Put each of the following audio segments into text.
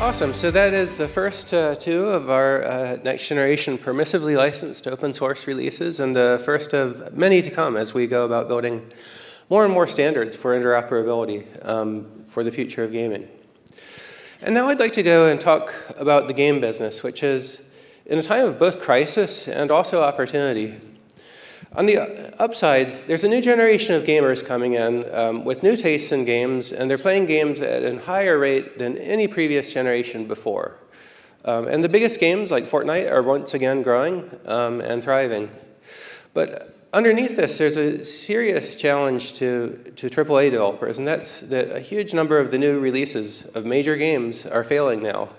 Awesome. So that is the first two of our next generation permissively licensed open source releases, and the first of many to come as we go about building more and more standards for interoperability for the future of gaming. And now I'd like to go and talk about the game business, which is in a time of both crisis and also opportunity. On the upside, there's a new generation of gamers coming in with new tastes in games, and they're playing games at a higher rate than any previous generation before. And the biggest games, like Fortnite, are once again growing and thriving. But underneath this, there's a serious challenge to AAA developers, and that's that a huge number of the new releases of major games are failing now.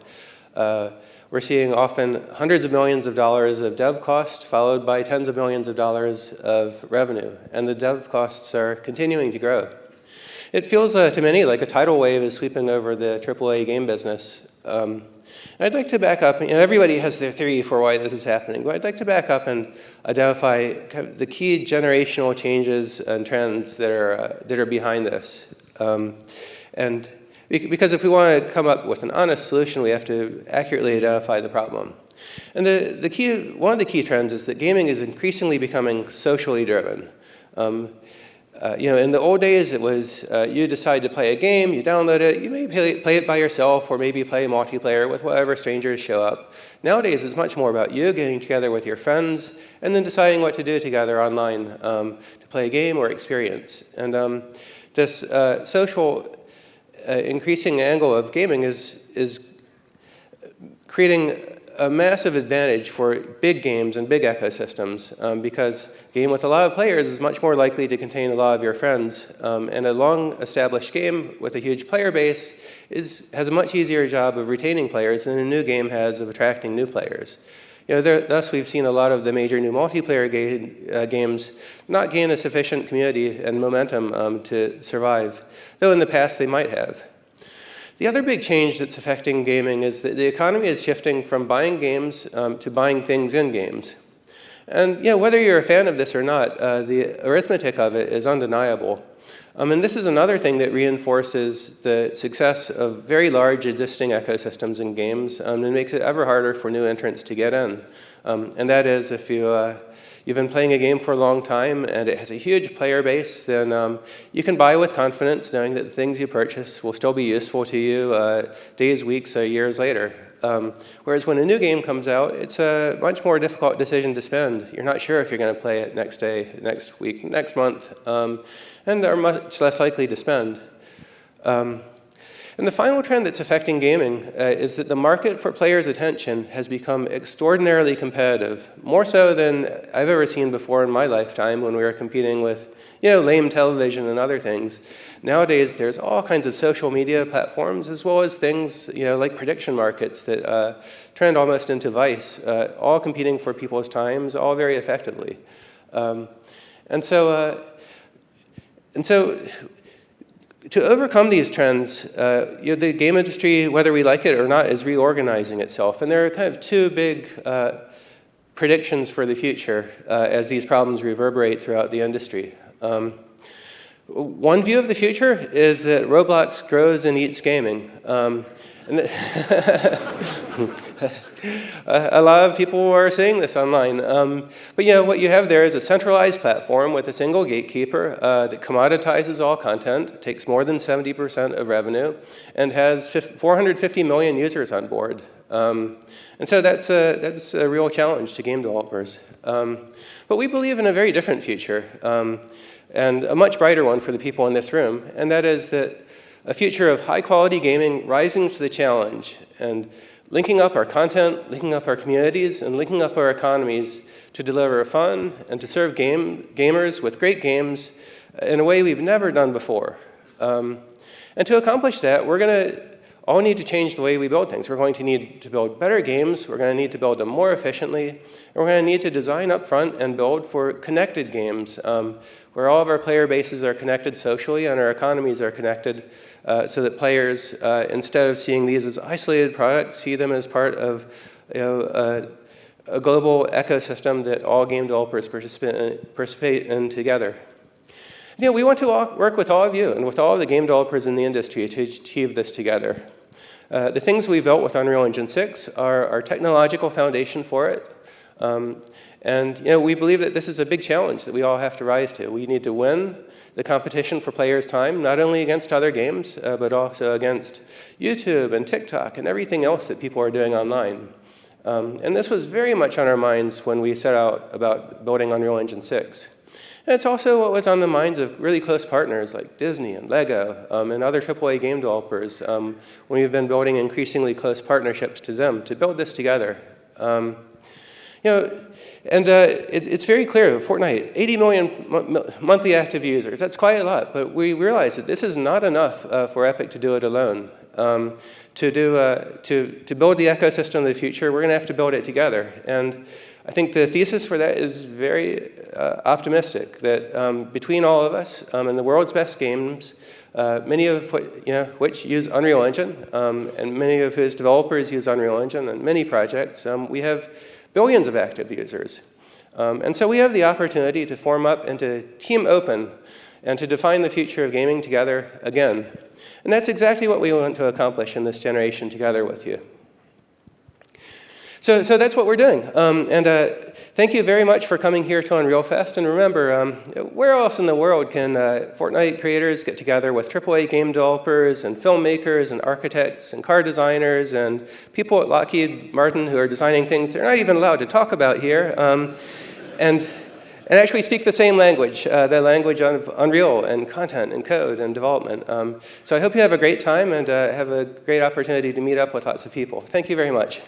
We're seeing often hundreds of millions of dollars of dev costs followed by tens of millions of dollars of revenue, and the dev costs are continuing to grow. It feels to many like a tidal wave is sweeping over the AAA game business. I'd like to back up. Everybody has their theory for why this is happening, but I'd like to back up and identify kind of the key generational changes and trends that are behind this. Because if we want to come up with an honest solution, we have to accurately identify the problem. And one of the key trends is that gaming is increasingly becoming socially driven. In the old days, it was you decide to play a game, you download it, you may play it by yourself, or maybe play multiplayer with whatever strangers show up. Nowadays, it's much more about you getting together with your friends and then deciding what to do together online to play a game or experience. And this social increasing angle of gaming is creating a massive advantage for big games and big ecosystems because a game with a lot of players is much more likely to contain a lot of your friends. And a long-established game with a huge player base has a much easier job of retaining players than a new game has of attracting new players. Thus, we've seen a lot of the major new multiplayer games not gain a sufficient community and momentum to survive, though in the past they might have. The other big change that's affecting gaming is that the economy is shifting from buying games to buying things in games. And whether you're a fan of this or not, the arithmetic of it is undeniable. And this is another thing that reinforces the success of very large existing ecosystems in games and makes it ever harder for new entrants to get in. And that is if you've been playing a game for a long time and it has a huge player base, then you can buy with confidence knowing that the things you purchase will still be useful to you days, weeks, or years later. Whereas when a new game comes out, it's a much more difficult decision to spend. You're not sure if you're going to play it next day, next week, next month, and are much less likely to spend. And the final trend that's affecting gaming is that the market for players' attention has become extraordinarily competitive, more so than I've ever seen before in my lifetime when we were competing with lame television and other things. Nowadays, there's all kinds of social media platforms, as well as things like prediction markets that trend almost into vice, all competing for people's times, all very effectively. And so to overcome these trends, the game industry, whether we like it or not, is reorganizing itself. And there are kind of two big predictions for the future as these problems reverberate throughout the industry. One view of the future is that Roblox grows and eats gaming. A lot of people are saying this online. But what you have there is a centralized platform with a single gatekeeper that commoditizes all content, takes more than 70% of revenue, and has 450 million users on board. And so that's a real challenge to game developers. But we believe in a very different future, and a much brighter one for the people in this room, and that is that a future of high-quality gaming rising to the challenge and linking up our content, linking up our communities, and linking up our economies to deliver fun and to serve gamers with great games in a way we've never done before. And to accomplish that, we're going to all need to change the way we build things. We're going to need to build better games, we're going to need to build them more efficiently, and we're going to need to design up front and build for connected games, where all of our player bases are connected socially and our economies are connected so that players, instead of seeing these as isolated products, see them as part of a global ecosystem that all game developers participate in together. We want to work with all of you and with all of the game developers in the industry to achieve this together. The things we built with Unreal Engine 6 are our technological foundation for it. And we believe that this is a big challenge that we all have to rise to. We need to win the competition for players' time, not only against other games, but also against YouTube and TikTok and everything else that people are doing online. And this was very much on our minds when we set out about building Unreal Engine 6. And it's also what was on the minds of really close partners like Disney and Lego and other AAA game developers when we've been building increasingly close partnerships to them to build this together. It's very clear, Fortnite, 80 million monthly active users, that's quite a lot, but we realize that this is not enough for Epic to do it alone. To build the ecosystem of the future, we're going to have to build it together. And I think the thesis for that is very optimistic, that between all of us and the world's best games, many of which use Unreal Engine, and many of whose developers use Unreal Engine, and many projects, we have billions of active users. And so we have the opportunity to form up into Team Open and to define the future of gaming together again. And that's exactly what we want to accomplish in this generation together with you. So that's what we're doing. Thank you very much for coming here to Unreal Fest. And remember, where else in the world can Fortnite creators get together with AAA game developers and filmmakers and architects and car designers and people at Lockheed Martin who are designing things they're not even allowed to talk about here, and actually speak the same language, the language of Unreal and content and code and development. So I hope you have a great time and have a great opportunity to meet up with lots of people. Thank you very much.